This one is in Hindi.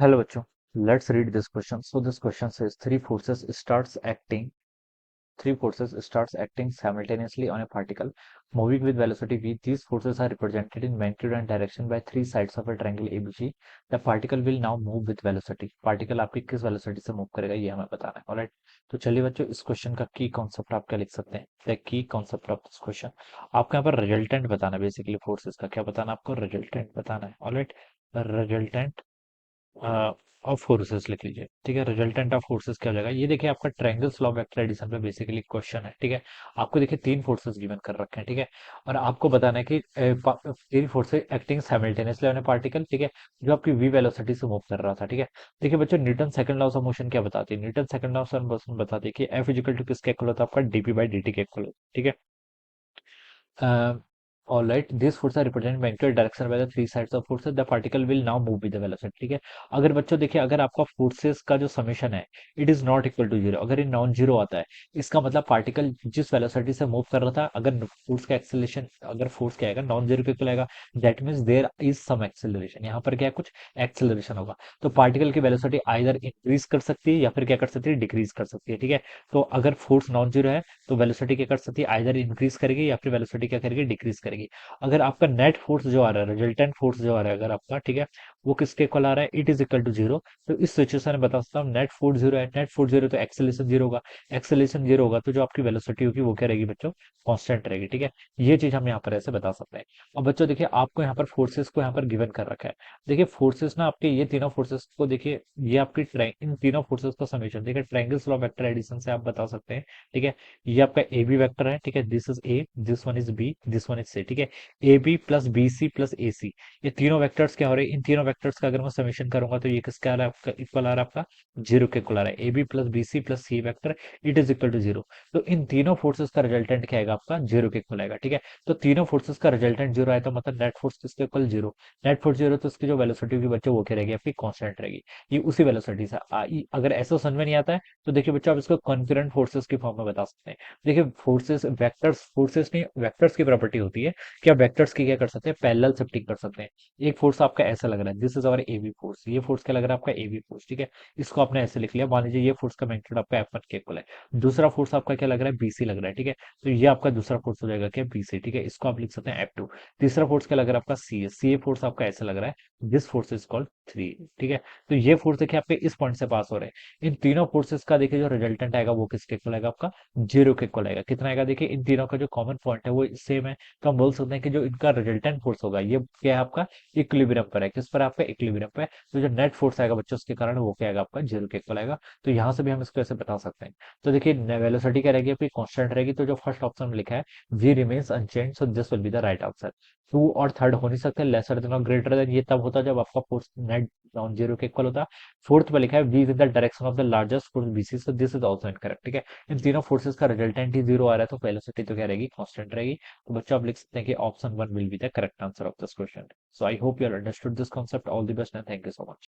Hello बच्चों, let's read this question. So this question says three forces starts acting simultaneously on a particle moving with velocity v. These forces are represented in magnitude and direction by three sides of a triangle ABC. The particle will now move with velocity. Particle आपकी किस वेलोसिटी से मूव करेगा ये हमें बताना है. ऑलराइट, तो चलिए बच्चों इस क्वेश्चन का की कॉन्सेप्ट आप क्या लिख सकते हैं. The key concept of this question, आपको यहाँ पर रिजल्टेंट बताना है. बेसिकली फोर्सेस का क्या बताना है आपको, रिजल्टेंट बताना है. ऑलराइट, रिजल्टेंट ऑफ फोर्सेस लिख लीजिए. ठीक है, रिजल्टेंट ऑफ फोर्सेस क्या हो जाएगा. ये देखिए आपका triangles law of vector addition पे बेसिकली क्वेश्चन है. ठीक है, आपको देखिए तीन फोर्सेस गिवन कर रखे हैं. ठीक है, और आपको बताना है कि तीन forces acting simultaneously on A particle. ठीक है, जो आपकी वी वेलोसिटी से मूव कर रहा था. ठीक है, देखिए बच्चों Newton second law of motion क्या बताती है. Newton second law of motion बताती है कि एफ इजिकल टू किसके इक्वल होता है, आपका डीपी बाई डी टी के इक्वल होता है. ठीक है, all right, these forces are represented by equal direction by the three sides of forces. The particle will now move with the velocity. ठीक है, अगर बच्चों देखिए अगर आपका फोर्सेस का जो समेशन है it is not equal to zero, अगर ये नॉन जीरो आता है इसका मतलब पार्टिकल जिस वेलोसिटी से मूव कर रहा था, अगर फोर्स का एक्सेलरेशन, अगर फोर्स क्या आएगा नॉन जीरो के इक्वल आएगा, that means there is some acceleration. यहाँ पर क्या है, कुछ एक्सेलरेशन होगा. तो पार्टिकल की वेलोसिटी आइदर इंक्रीज कर सकती है या फिर क्या कर सकती है, डिक्रीज कर सकती है. ठीक है, तो अगर फोर्स नॉन जीरो है तो वेलोसिटी क्या कर सकती है, आइदर इंक्रीज करेगी या फिर वेलोसिटी क्या करेगी, डिक्रीज करेगी. अगर आपका नेट फोर्स जो आ रहा है, रिजल्टेंट फोर्स जो आ रहा है अगर आपका, ठीक है, वो किसके इक्वल आ रहा है, it is equal to zero. तो इस सिचुएशन में बता सकता हूँ नेट फोर्स जीरो है. नेट फोर्स जीरो तो एक्सेलरेशन जीरो होगा. एक्सेलरेशन जीरो होगा तो जो आपकी वेलोसिटी होगी वो क्या रहेगी बच्चों, कांस्टेंट रहेगी. ठीक है, ये चीज हम यहाँ पर ऐसे बता सकते हैं. और बच्चों देखिए आपको यहाँ पर फोर्सेस को यहाँ पर गिवन कर रखा है. देखिए फोर्सेस ना आपके ये तीनों फोर्सेस को देखिए, ये आपकी इन तीनों फोर्सेस का समेशन देखिए ट्रायंगल्स लॉ वेक्टर एडिशन से आप बता सकते हैं. ठीक है, ये आपका ए बी वेक्टर है. ठीक है, this is A, this one is B, this one is C. ठीक है, A B plus B C plus A C, ये तीनों वेक्टर्स क्या हो रहे हैं, इन तीनों वेक्टर्स का अगर मैं समेशन करूंगा तो ये किसका आ रहा है, आपका इक्वल आ रहा है, आपका जीरो के इक्वल आ रहा है. A B plus B C plus C vector it is equal to zero. तो इन तीनों फोर्सेस का रिजल्टेंट क्या आएगा, आपका जीरो के इक्वल आएगा. ठीक है, तो तीनों फोर्सेस का रिजल्टेंट जीरो आया तो मतलब नेट फोर्स किसके equal zero. Net force zero तो उसकी जो वेलोसिटी होगी बच्चों वो क्या रहेगी, आपकी कांस्टेंट रहेगी. ये उसी वेलोसिटी से अगर ऐसा समझ में नहीं आता है तो देखिए बच्चों आप इसको कॉन्करेंट फोर्सेस की फॉर्म में बता सकते हैं. देखिए फोर्सेस वेक्टर्स, फोर्सेस नहीं वेक्टर्स की प्रॉपर्टी होती है कि आप वेक्टर्स की क्या कर सकते हैं, पैरेलल शिफ्टिंग कर सकते हैं. एक फोर्स आपका ऐसा लग रहा है, this is our A B force, ये फोर्स क्या लग रहा है आपका ए बी फोर्स. ठीक है, इसको आपने ऐसे लिख लिया. मान लीजिए ये फोर्स का मैग्नीट्यूड आपका F1 के इक्वल है. दूसरा फोर्स आपका क्या लग रहा है, BC लग रहा है. ठीक है, तो ये आपका दूसरा फोर्स हो जाएगा क्या, BC. ठीक है, इसको आप लिख सकते हैं F2. तीसरा फोर्स क्या लग रहा है आपका CA, CA फोर्स आपका ऐसा लग रहा है, दिस फोर्स इज कॉल्ड 3. ठीक है, तो ये फोर्स देखिए आपके इस पॉइंट से पास हो रहे हैं. इन तीनों फोर्सेस का देखिए जो रिजल्टेंट आएगा वो किसके इक्वल आएगा, आपका जीरो के इक्वल आएगा. कितना आएगा, देखिए इन तीनों का जो कॉमन पॉइंट है वो सेम है. तो हम बोल सकते हैं कि जो इनका रिजल्टेंट फोर्स होगा ये क्या है, आपका इक्विलिब्रियम पर है. किस पर है, आपका इक्विलिब्रियम पे. तो जो नेट फोर्स आएगा बच्चों उसके कारण वो क्या आएगा, आपका जीरो के इक्वल आएगा. तो यहाँ से भी हम इसको ऐसे बता सकते हैं. तो देखिए वेलोसिटी क्या रहेगी, आपकी कांस्टेंट रहेगी. तो जो फर्स्ट ऑप्शन में लिखा है we remains unchange, so this will be the right answer. Two और थर्ड हो नहीं सकते, लेसर देन और ग्रेटर देन ये तब होता है जब आपका फोर्स नेट नॉन जीरो के इक्वल होता है. फोर्थ पे लिखा है we with the direction of the largest force BC, so this is also incorrect. ठीक है, इन तीनों फोर्सेस का रिजल्टेंट ही जीरो आ रहा है तो वेलोसिटी तो क्या रहेगी, कांस्टेंट रहेगी. तो बच्चों आप लिख सकते हैं कि option one will be the correct answer of this question. So I hope you all understood this concept. All the best and thank you so much.